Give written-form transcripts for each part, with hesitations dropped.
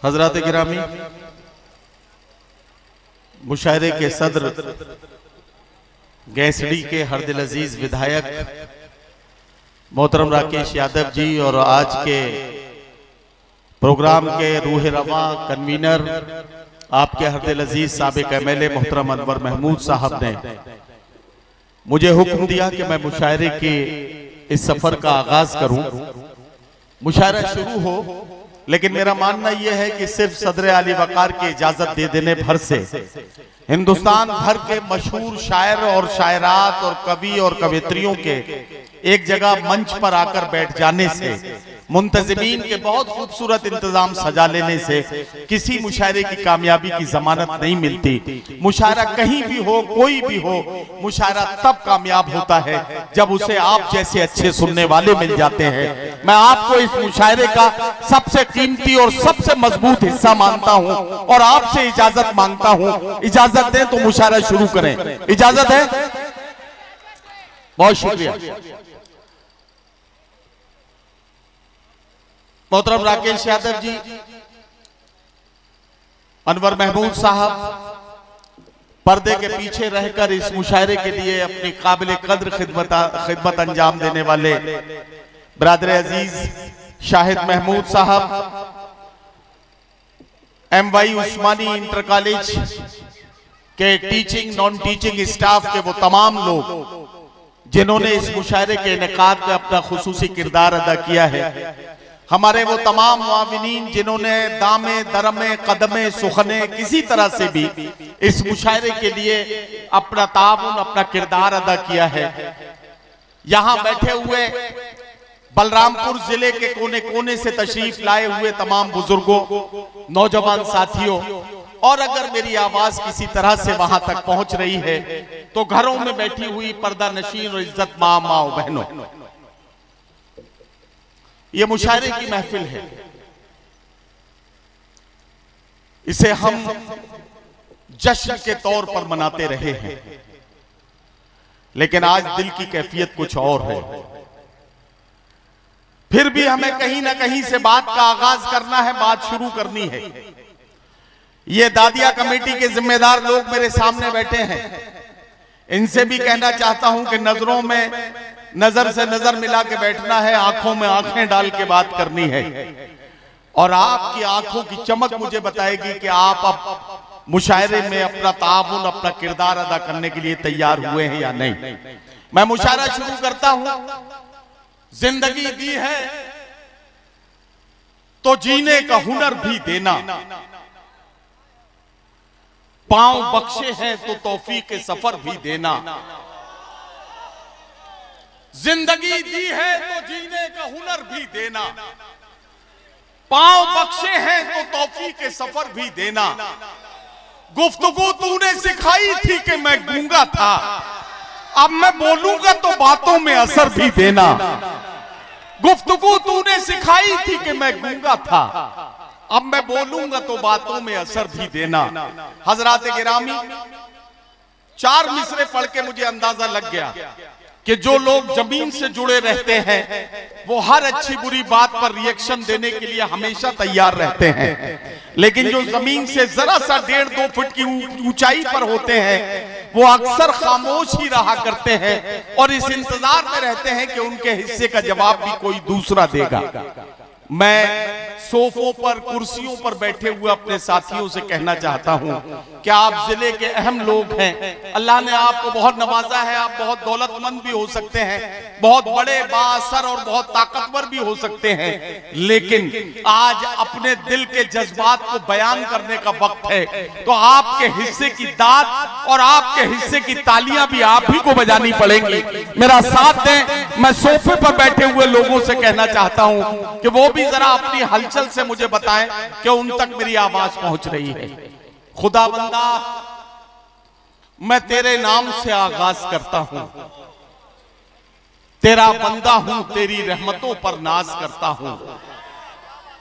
हजरात गिरामी, मुशायरे के सदर गैसडी के हरदिल अजीज विधायक मोहतरम राकेश यादव जी और आज के प्रोग्राम के रूह रवा कन्वीनर आपके हरदिल अजीज साबिक एमएलए मोहतरम अनवर महमूद साहब ने मुझे हुक्म दिया कि मैं मुशायरे के इस सफर का आगाज करूं। मुशायरा शुरू हो, लेकिन मेरा मानना यह है कि सिर्फ सदर आली वकार की इजाजत दे देने भर से हिंदुस्तान भर के मशहूर शायर और शायरात और कवि और कवित्रियों के एक जगह मंच पर आकर बैठ जाने से, मुंतजिमीन के बहुत खूबसूरत इंतजाम सजा लेने से किसी मुशायरे की कामयाबी की जमानत नहीं मिलती। मुशायरा कहीं भी हो, कोई भी हो, मुशायरा तब कामयाब होता है जब उसे आप जैसे अच्छे सुनने वाले मिल जाते हैं। मैं आपको इस मुशायरे का सबसे कीमती और सबसे मजबूत हिस्सा मानता हूं और आपसे इजाजत मांगता हूं। इजाजत दें तो मुशायरा शुरू करें। इजाजत है? बहुत शुक्रिया। मोहतरम राकेश यादव जी, अनवर महमूद साहब पर्दे के पीछे रहकर इस मुशायरे के लिए अपनी काबिल कद्र खिदमत अंजाम देने वाले ब्रादर अजीज शाहिद महमूद साहब, MY उस्मानी इंटर कॉलेज के टीचिंग नॉन टीचिंग स्टाफ के वो तमाम लोग जिन्होंने इस मुशायरे के इनेकाद में अपना खुसूसी किरदार अदा किया है, हमारे वो तमाम मुआविनीन जिन्होंने दामे दरमे कदमे सुखने किसी तरह से भी इस मुशायरे के लिए अपना ताउन अपना किरदार अदा किया है। यहाँ बैठे हुए बलरामपुर जिले के कोने कोने से तशरीफ लाए हुए तमाम बुजुर्गों, नौजवान साथियों, और अगर मेरी आवाज किसी तरह से वहां तक पहुंच रही है तो घरों में बैठी हुई पर्दा नशीन और इज्जत माँ बहनों, ये मुशायरे की महफिल है। इसे हम जश्न के तौर पर मनाते रहे हैं, लेकिन आज दिल की कैफियत कुछ और है। फिर भी हमें कहीं ना कहीं से बात का आगाज करना है, बात शुरू करनी है। ये दादिया कमेटी के जिम्मेदार लोग मेरे सामने बैठे हैं, इनसे भी कहना चाहता हूं कि नजरों में नजर से नजर मिला के बैठना है, आंखों में आंखें डाल के बात करनी है, और आपकी आंखों की चमक मुझे बताएगी कि आप अब मुशायरे में अपना ताउन अपना किरदार अदा करने के लिए तैयार हुए हैं या नहीं। मैं मुशायरा शुरू करता हूं। जिंदगी दी है तो जीने का हुनर भी देना, पांव बख्शे हैं तो तौफीक के सफर भी देना। जिंदगी दी है तो जीने का हुनर भी देना, पांव बख्शे हैं तो तौफीक के सफर भी देना। गुफ्तगू तूने सिखाई थी कि मैं गूंगा था, अब मैं बोलूंगा तो बातों में असर भी देना। गुफ्तगू तूने सिखाई थी कि मैं गूंगा था, अब मैं बोलूंगा तो बातों में असर भी देना। हजरात गिरामी, 4 मिसरे पढ़ के मुझे अंदाजा लग गया कि जो लोग जमीन से जुड़े रहते हैं वो हर अच्छी बुरी बात पर रिएक्शन देने के लिए हमेशा तैयार रहते हैं, लेकिन जो जमीन से जरा सा 1.5-2 फुट की ऊंचाई पर होते हैं वो अक्सर खामोश ही रहा करते हैं और इस इंतजार में रहते हैं कि उनके हिस्से का जवाब भी कोई दूसरा देगा। मैं सोफों पर कुर्सियों पर बैठे हुए अपने साथियों से कहना चाहता हूं कि आप जिले के अहम लोग हैं, अल्लाह ने आपको बहुत नवाजा है, आप बहुत दौलतमंद भी हो सकते हैं, बहुत बड़े बाअसर और बहुत ताकतवर भी हो सकते हैं, लेकिन आज अपने दिल के जज्बात को बयान करने का वक्त है। तो आपके हिस्से की दाद और आपके हिस्से की तालियां भी आप ही को बजानी पड़ेंगी। मेरा साथ दें। मैं सोफे पर बैठे हुए लोगों से कहना चाहता हूं कि वो भी जरा अपनी हलचल से मुझे बताएं कि उन तक मेरी आवाज पहुंच रही है। खुदावंदा, मैं तेरे नाम से आगाज करता हूं, तेरा बंदा हूं, तेरी रहमतों पर नाज करता हूं,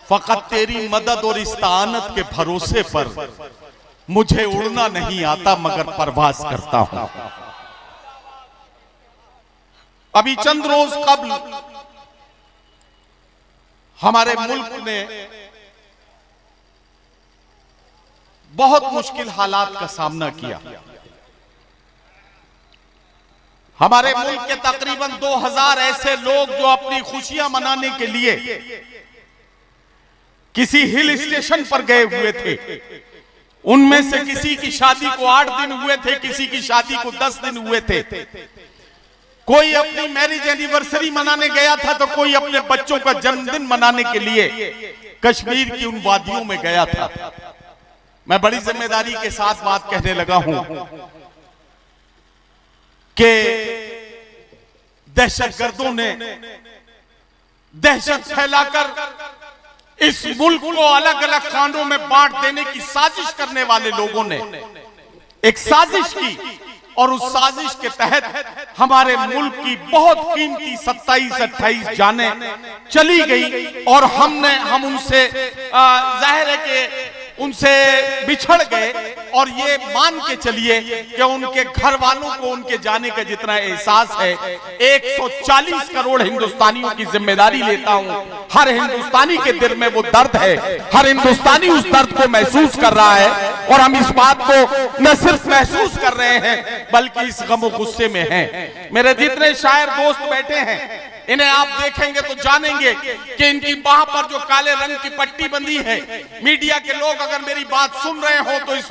फकत तेरी मदद और इस्तानत के भरोसे पर मुझे उड़ना नहीं आता मगर परवाज करता हूं। अभी चंद रोज कबल हमारे मुल्क ने बहुत मुश्किल हालात का सामना किया। हमारे मुल्क के तकरीबन 2000 ऐसे लोग जो अपनी खुशियां मनाने के लिए किसी हिल स्टेशन पर गए हुए थे, उनमें से किसी की शादी को 8 दिन हुए थे, किसी की शादी को 10 दिन हुए थे। कोई अपनी मैरिज एनिवर्सरी मनाने गया था तो कोई अपने बच्चों का जन्मदिन मनाने के लिए कश्मीर की उन वादियों में गया था। मैं बड़ी जिम्मेदारी के साथ बात कहने लगा हूं कि दहशतगर्दों ने दहशत फैलाकर इस मुल्क को अलग अलग खानों में बांट देने की साजिश करने वाले लोगों ने एक साजिश की, और उस साजिश के तहत हमारे मुल्क की बहुत कीमती 27-28 जानें चली गई, और हम उनसे जाहिर है कि उनसे बिछड़ गए। और ये मान के चलिए कि उनके घर वालों को उनके जाने का जितना एहसास है, 140 करोड़ हिंदुस्तानियों की जिम्मेदारी लेता हूं। हर हिंदुस्तानी के दिल में वो दर्द है, हर हिंदुस्तानी उस दर्द को महसूस कर रहा है, और हम इस बात को न सिर्फ महसूस कर रहे हैं बल्कि इस गम गुस्से में हैं। मेरे जितने शायर दोस्त बैठे हैं, इन्हें आप देखेंगे तो जानेंगे कि इनकी बाह पर जो काले रंग की पट्टी बंधी है, मीडिया के लोग अगर मेरी बात सुन रहे हो तो इस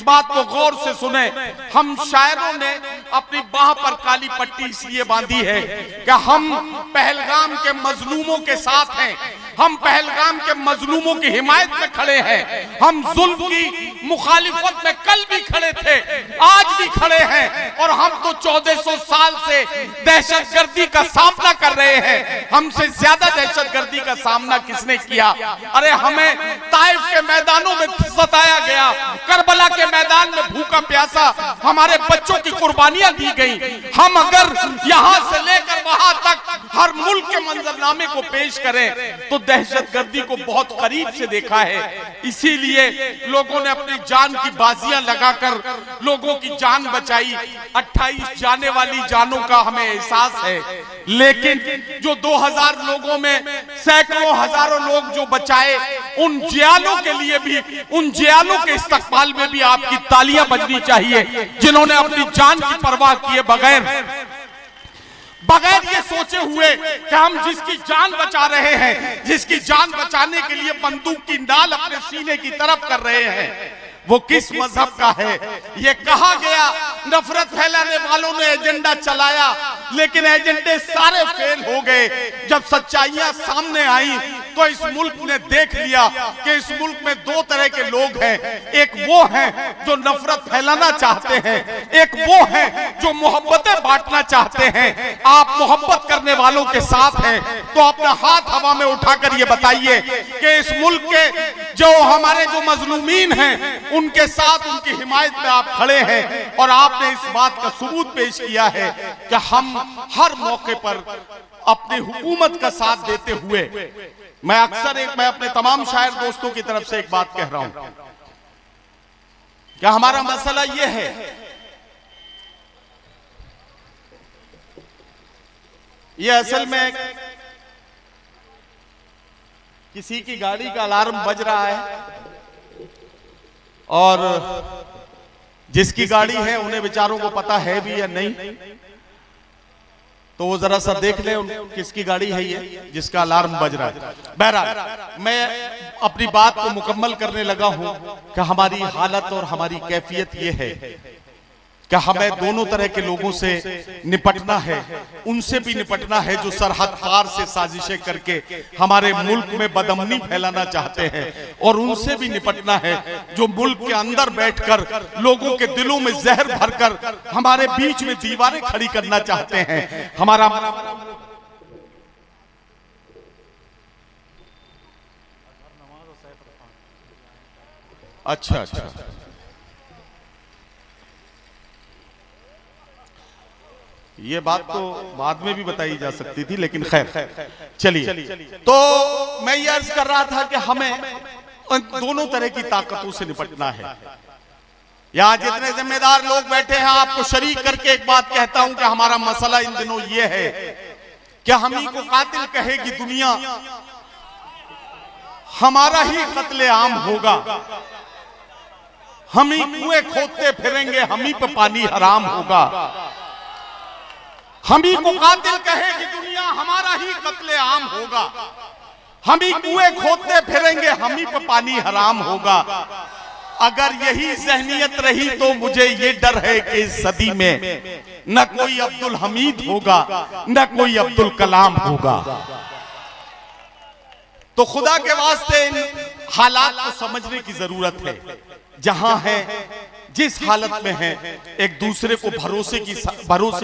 बात को गौर से सुने। हम शायरों ने अपनी बाह पर काली पट्टी इसलिए बांधी है कि हम पहलगाम के मजलूमों के साथ हैं, हम पहलगाम के मजलूमों की हिमायत में खड़े हैं, हम जुल्म की मुखालिफत में कल भी खड़े थे, आज भी खड़े हैं, और हम तो 1400 साल से दहशतगर्दी का सामना कर रहे हैं। हमसे ज्यादा दहशतगर्दी का सामना किसने किया? अरे हमें ताइफ के मैदानों में सताया गया, करबला के मैदान में भूखा प्यासा हमारे बच्चों की कुर्बानियां दी गई। हम अगर यहां से लेकर वहां तक हर मुल्क के मंजरनामे को पेश करें तो दहशतगर्दी को बहुत करीब से देखा है। इसीलिए लोगों ने अपनी जान की बाजियां लगाकर लोगों की जान बचाई। 28 जाने वाली जानों का हमें एहसास है, लेकिन जो 2000 लोगों में सैकड़ों हजारों लोग जो बचाए, उन जियालों के लिए भी, उन जियालों के इस्तकबाल में भी आपकी तालियां बजनी चाहिए, जिन्होंने अपनी जान की परवाह किए बगैर ये सोचे हुए कि हम जिसकी जान बचा रहे हैं, जिसकी जान बचाने के लिए बंदूक की नाल अपने सीने की तरफ कर रहे हैं, वो किस मजहब का है? ये कहा गया नफरत फैलाने वालों ने एजेंडा चलाया, लेकिन एजेंडे सारे फेल हो गए। जब सच्चाइयां सामने आई तो इस मुल्क ने देख लिया कि इस मुल्क में 2 तरह के लोग हैं। एक वो हैं जो नफरत फैलाना चाहते हैं, एक वो हैं जो मोहब्बतें बांटना चाहते हैं। आप मोहब्बत करने वालों के साथ हैं तो अपना हाथ हवा में उठाकर ये बताइए कि इस मुल्क के जो हमारे जो मजलूमीन हैं उनके साथ, उनकी हिमायत में आप खड़े हैं, और आपने इस बात का सबूत पेश किया है कि हम हर मौके पर अपनी हुकूमत का साथ देते हुए, मैं अपने तमाम शायर दोस्तों की तरफ से एक बात कह रहा हूं कि हमारा मसला यह है ये असल में किसी की गाड़ी का अलार्म बज रहा है, और जिसकी गाड़ी है उन्हें बेचारों को पता है भी या नहीं, तो वो जरा सा देख ले किसकी गाड़ी है ये जिसका अलार्म बज रहा है। बहरहाल मैं अपनी बात को मुकम्मल करने लगा हूं कि हमारी हालत और हमारी कैफियत ये है कि हमें दोनों तरह के लोगों से निपटना है। उनसे भी निपटना है जो सरहद पार से साजिशें करके हमारे मुल्क में बदअमनी फैलाना चाहते हैं, और उनसे भी निपटना है जो मुल्क के अंदर बैठकर लोगों के दिलों में जहर भरकर हमारे बीच में दीवारें खड़ी करना चाहते हैं। हमारा अच्छा ये बात तो बाद में भी बताई जा सकती थी, लेकिन खैर चलिए। तो मैं ये अर्ज कर रहा था कि हमें दोनों तरह की ताकतों से निपटना है। यहाँ जितने जिम्मेदार लोग बैठे हैं, आपको शरीक करके एक बात कहता हूं कि हमारा मसला इन दिनों ये है कि हम ही को कातिल कहेगी दुनिया, हमारा ही कत्ले आम होगा। हम ही कुएं खोदते फिरेंगे, हम ही पे पानी हराम होगा। हम ही को कातिल कहेगी दुनिया, हमारा ही कत्ले आम होगा। हम ही कुएं खोदते फिरेंगे, हम ही पे पानी हराम होगा। अगर यही ज़हनियत रही तो मुझे ये डर है कि इस सदी में न कोई अब्दुल हमीद होगा, न कोई अब्दुल कलाम होगा। तो खुदा के वास्ते इन हालात को समझने की जरूरत है। जहां है, जिस हालत में है, एक दूसरे को भरोसे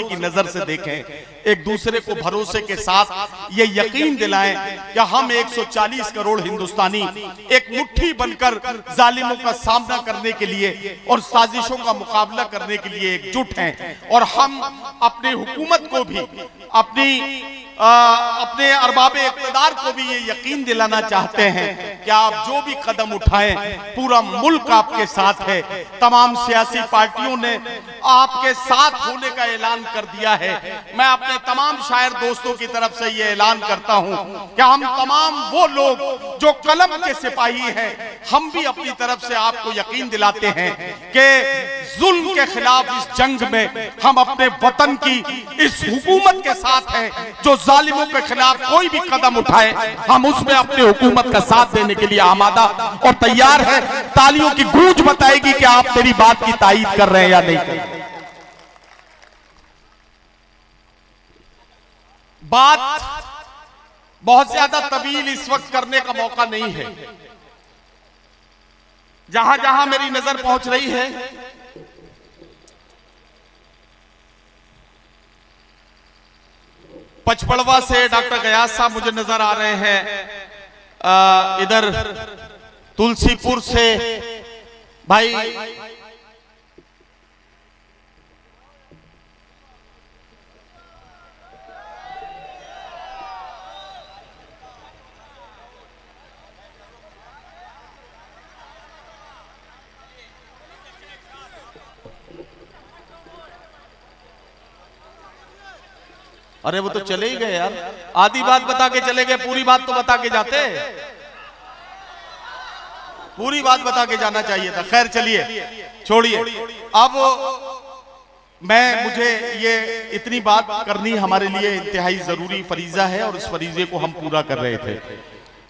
की नजर से देखें, एक दूसरे को भरोसे के साथ ये यकीन दिलाएं कि हम 140 करोड़ हिंदुस्तानी एक मुट्ठी बनकर जालिमों का सामना करने के लिए और साजिशों का मुकाबला करने के लिए एकजुट हैं। और हम अपनी हुकूमत को भी, अपने अरबाब इक़्तिदार को भी ये यकीन दिलाना चाहते हैं कि आप जो भी कदम उठाएं, पूरा मुल्क आपके साथ है। तमाम सियासी पार्टियों ने आपके साथ होने का ऐलान कर दिया है। मैं अपने तमाम शायर दोस्तों की तरफ से ये ऐलान करता हूं कि हम तमाम वो लोग जो कलम के सिपाही हैं, हम भी अपनी तरफ से आपको यकीन दिलाते हैं कि जुल्म के खिलाफ इस जंग में हम अपने वतन की इस हुकूमत के साथ हैं। जो जालिमों के खिलाफ कोई भी कदम उठाए, हम उसमें अपनी हुकूमत का साथ देने के लिए आमादा और तैयार है। तालियों की गूंज बताएगी कि आप मेरी बात की तायीद कर रहे हैं या नहीं कर रहे। बात बहुत ज्यादा तवील इस वक्त करने का मौका नहीं है। जहां जहां मेरी नजर पहुंच रही है, पचपड़वा से डॉक्टर गयास साहब मुझे नजर आ रहे हैं, इधर तुलसीपुर से भाई अरे वो तो चले ही गए यार, आधी बात बता के चले गए, पूरी बात तो बता के जाते, पूरी बात बता के जाना चाहिए था। खैर चलिए, छोड़िए। अब मुझे ये इतनी बात करनी हमारे लिए इंतहाई जरूरी फरीजा है और इस फरीजे को हम पूरा कर रहे थे।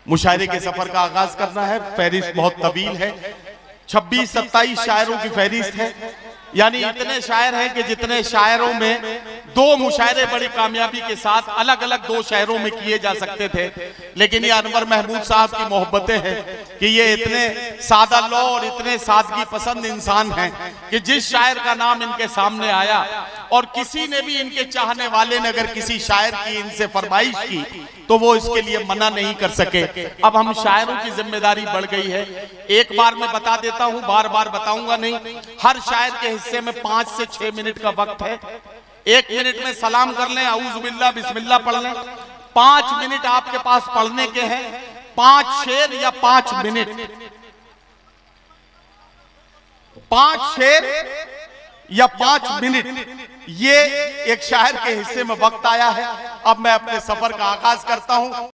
मुशायरे के सफर का आगाज करना है। फहरिस्त बहुत तवील है, 26-27 शायरों की फहरिस्त है। यानी इतने शायर हैं कि जितने शायरों में 2 मुशायरे बड़ी कामयाबी के साथ अलग अलग 2 शहरों में किए जा सकते थे, लेकिन ये अनवर महमूद साहब की मोहब्बतें हैं कि ये इतने सादा लो और इतने सादगी पसंद इंसान हैं कि जिस शायर का नाम इनके सामने आया और किसी ने भी इनके चाहने वाले ने अगर किसी शायर की इनसे फरमाइश की तो वो इसके लिए मना नहीं कर सके। अब हम शायरों की जिम्मेदारी बढ़ गई है। एक बार मैं बता देता हूं, बार बार बताऊंगा नहीं। हर शायर के हिस्से में 5 से 6 मिनट का वक्त है। 1 मिनट में सलाम कर लें, औज़ु बिल्लाह बिस्मिल्लाह पढ़ लें। 5 मिनट आपके पास पढ़ने के हैं, 5 शेर या 5 मिनट, 5 शेर या 5 मिनट, ये एक शायर के हिस्से में वक्त आया है। अब मैं अपने सफर का आगाज करता हूं।